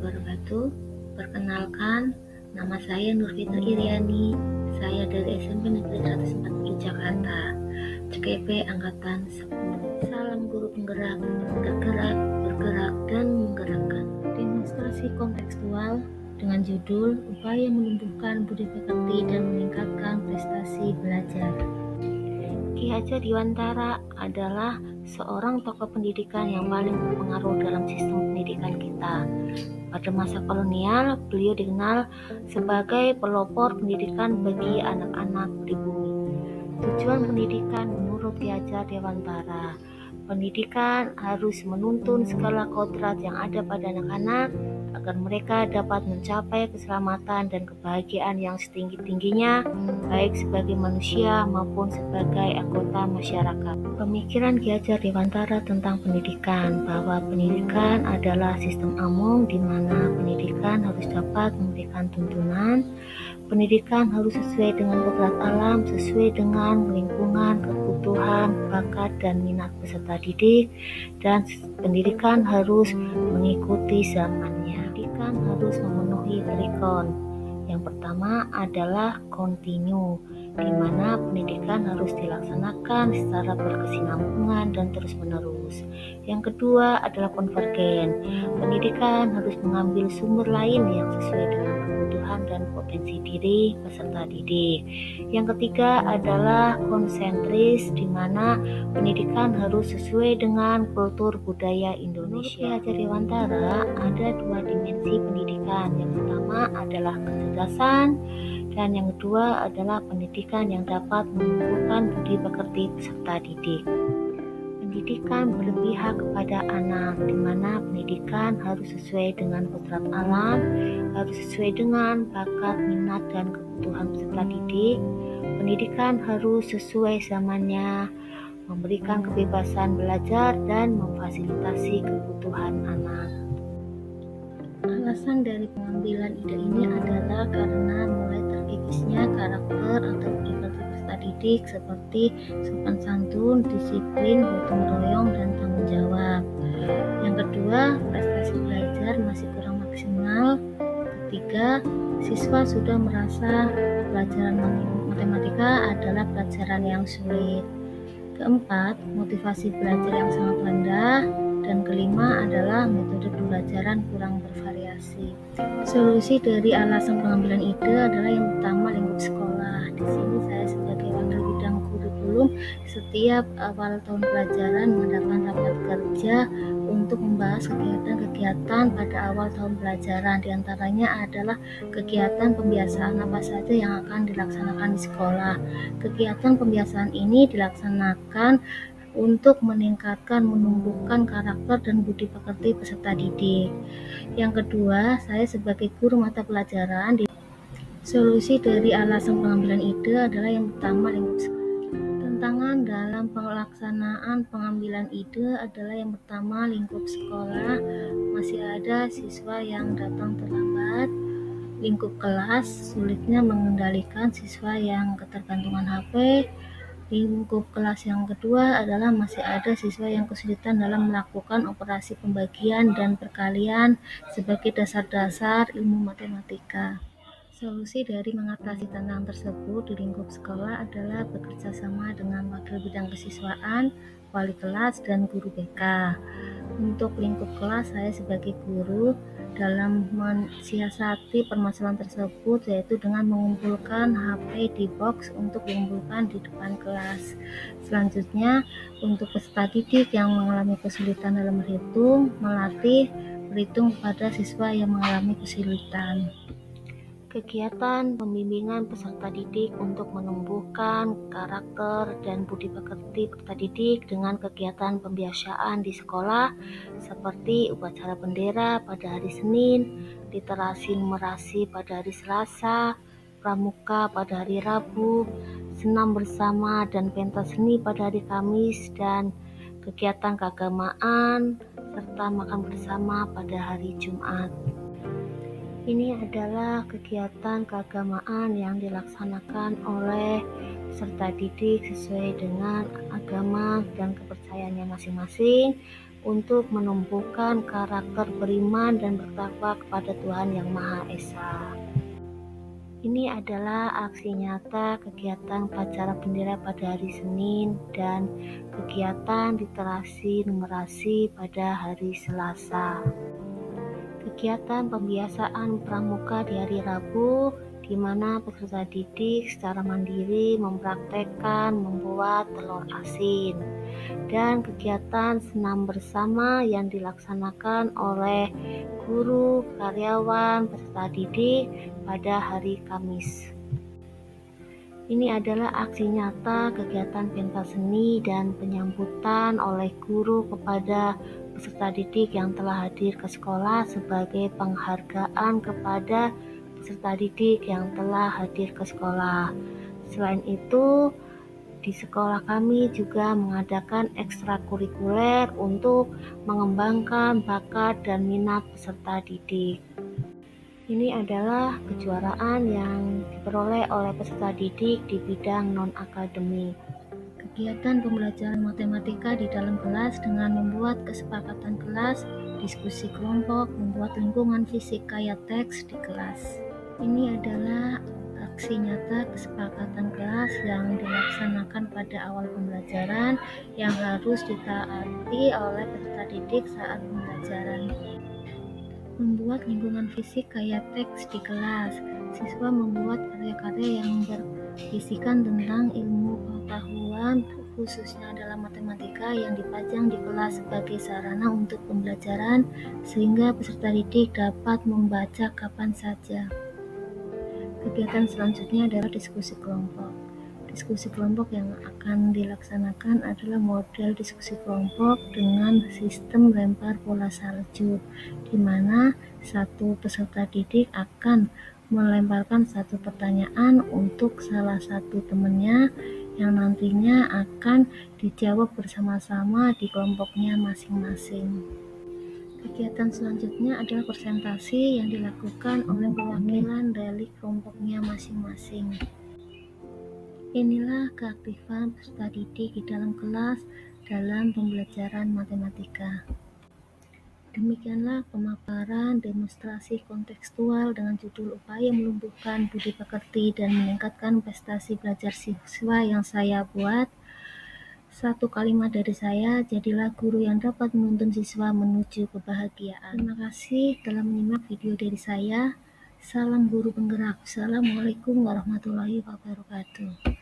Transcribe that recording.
wabarakatuh. Perkenalkan, nama saya Nur Fitri Iriani. Saya dari SMP Negeri 104 Jakarta, CKP Angkatan 10. Salam guru penggerak, bergerak, bergerak, dan menggerakkan. Demonstrasi kontekstual dengan judul Upaya Menumbuhkan Budi Pekerti dan Meningkatkan Prestasi Belajar. Ki Hajar Dewantara adalah seorang tokoh pendidikan yang paling berpengaruh dalam sistem pendidikan kita. Pada masa kolonial, beliau dikenal sebagai pelopor pendidikan bagi anak-anak di bumi. Tujuan pendidikan menurut Ki Hajar Dewantara, pendidikan harus menuntun segala kodrat yang ada pada anak-anak agar mereka dapat mencapai keselamatan dan kebahagiaan yang setinggi-tingginya, baik sebagai manusia maupun sebagai anggota masyarakat. Pemikiran Ki Hajar Dewantara tentang pendidikan, bahwa pendidikan adalah sistem amung di mana pendidikan harus dapat memberikan tuntunan. Pendidikan harus sesuai dengan kodrat alam, sesuai dengan lingkungan, kebutuhan, bakat, dan minat peserta didik, dan pendidikan harus mengikuti zamannya. Pendidikan harus memenuhi trikon. Yang pertama adalah kontinu, di mana pendidikan harus dilaksanakan secara berkesinambungan dan terus-menerus. Yang kedua adalah konvergen. Pendidikan harus mengambil sumber lain yang sesuai dengan kebutuhan dan potensi diri peserta didik. Yang ketiga adalah konsentris, di mana pendidikan harus sesuai dengan kultur budaya Indonesia. Menurut Ki Hajar Dewantara, ada dua dimensi pendidikan. Yang pertama adalah kecerdasan, dan yang kedua adalah pendidikan yang dapat menumbuhkan budi pekerti peserta didik. Pendidikan berpihak kepada anak, di mana pendidikan harus sesuai dengan kodrat alam, harus sesuai dengan bakat, minat, dan kebutuhan peserta didik. Pendidikan harus sesuai zamannya, memberikan kebebasan belajar, dan memfasilitasi kebutuhan anak. Alasan dari pengambilan ide ini adalah karena mulai terkikisnya karakter atau budi pekerti peserta didik seperti sopan santun, disiplin, gotong royong, dan tanggung jawab. Yang kedua, prestasi belajar masih kurang maksimal. Ketiga, siswa sudah merasa pelajaran matematika adalah pelajaran yang sulit. Keempat, motivasi belajar yang sangat rendah. Dan kelima adalah metode pembelajaran kurang bervariasi. Solusi dari alasan pengambilan ide adalah yang pertama, lingkup sekolah. Di sini saya sebagai wakil bidang kurikulum setiap awal tahun pelajaran mengadakan rapat kerja untuk membahas kegiatan-kegiatan pada awal tahun pelajaran. Di antaranya adalah kegiatan pembiasaan apa saja yang akan dilaksanakan di sekolah. Kegiatan pembiasaan ini dilaksanakan untuk meningkatkan, menumbuhkan karakter dan budi pekerti peserta didik. Yang kedua, saya sebagai guru mata pelajaran, solusi dari alasan pengambilan ide adalah yang pertama, lingkup sekolah. Tantangan dalam pelaksanaan pengambilan ide adalah yang pertama, lingkup sekolah. Masih ada siswa yang datang terlambat. Lingkup kelas, sulitnya mengendalikan siswa yang ketergantungan HP. Lingkup kelas yang kedua adalah masih ada siswa yang kesulitan dalam melakukan operasi pembagian dan perkalian sebagai dasar-dasar ilmu matematika. Solusi dari mengatasi tantangan tersebut di lingkup sekolah adalah bekerja sama dengan wakil bidang kesiswaan, wali kelas, dan guru BK. Untuk lingkup kelas, saya sebagai guru dalam mensiasati permasalahan tersebut, yaitu dengan mengumpulkan HP di box untuk dikumpulkan di depan kelas. Selanjutnya, untuk peserta didik yang mengalami kesulitan dalam berhitung, melatih berhitung kepada siswa yang mengalami kesulitan. Kegiatan pembimbingan peserta didik untuk menumbuhkan karakter dan budi pekerti peserta didik dengan kegiatan pembiasaan di sekolah seperti upacara bendera pada hari Senin, literasi numerasi pada hari Selasa, pramuka pada hari Rabu, senam bersama dan pentas seni pada hari Kamis, dan kegiatan keagamaan serta makan bersama pada hari Jumat. Ini adalah kegiatan keagamaan yang dilaksanakan oleh peserta didik sesuai dengan agama dan kepercayaannya masing-masing untuk menumbuhkan karakter beriman dan bertakwa kepada Tuhan Yang Maha Esa. Ini adalah aksi nyata kegiatan upacara bendera pada hari Senin dan kegiatan literasi numerasi pada hari Selasa. Kegiatan pembiasaan pramuka di hari Rabu, di mana peserta didik secara mandiri mempraktekkan membuat telur asin, dan kegiatan senam bersama yang dilaksanakan oleh guru, karyawan, peserta didik pada hari Kamis. Ini adalah aksi nyata kegiatan pentas seni dan penyambutan oleh guru kepada peserta didik yang telah hadir ke sekolah sebagai penghargaan kepada peserta didik yang telah hadir ke sekolah. Selain itu, di sekolah kami juga mengadakan ekstrakurikuler untuk mengembangkan bakat dan minat peserta didik. Ini adalah kejuaraan yang diperoleh oleh peserta didik di bidang non-akademik. Kegiatan pembelajaran matematika di dalam kelas dengan membuat kesepakatan kelas, diskusi kelompok, membuat lingkungan fisik kayak teks di kelas. Ini adalah aksi nyata kesepakatan kelas yang dilaksanakan pada awal pembelajaran yang harus ditaati oleh peserta didik saat pembelajaran. Membuat lingkungan fisik kayak teks di kelas. Siswa membuat karya-karya yang berisikan tentang ilmu pengetahuan, khususnya dalam matematika, yang dipajang di kelas sebagai sarana untuk pembelajaran, sehingga peserta didik dapat membaca kapan saja. Kegiatan selanjutnya adalah diskusi kelompok. Diskusi kelompok yang akan dilaksanakan adalah model diskusi kelompok dengan sistem lempar bola salju, di mana satu peserta didik akan melemparkan satu pertanyaan untuk salah satu temannya yang nantinya akan dijawab bersama-sama di kelompoknya masing-masing. Kegiatan selanjutnya adalah presentasi yang dilakukan oleh perwakilan dari kelompoknya masing-masing. Inilah keaktifan peserta didik di dalam kelas dalam pembelajaran matematika. Demikianlah pemaparan demonstrasi kontekstual dengan judul Upaya Menumbuhkan Budi Pekerti dan Meningkatkan Prestasi Belajar Siswa yang saya buat. Satu kalimat dari saya, jadilah guru yang dapat menuntun siswa menuju kebahagiaan. Terima kasih telah menyimak video dari saya. Salam guru penggerak. Assalamualaikum warahmatullahi wabarakatuh.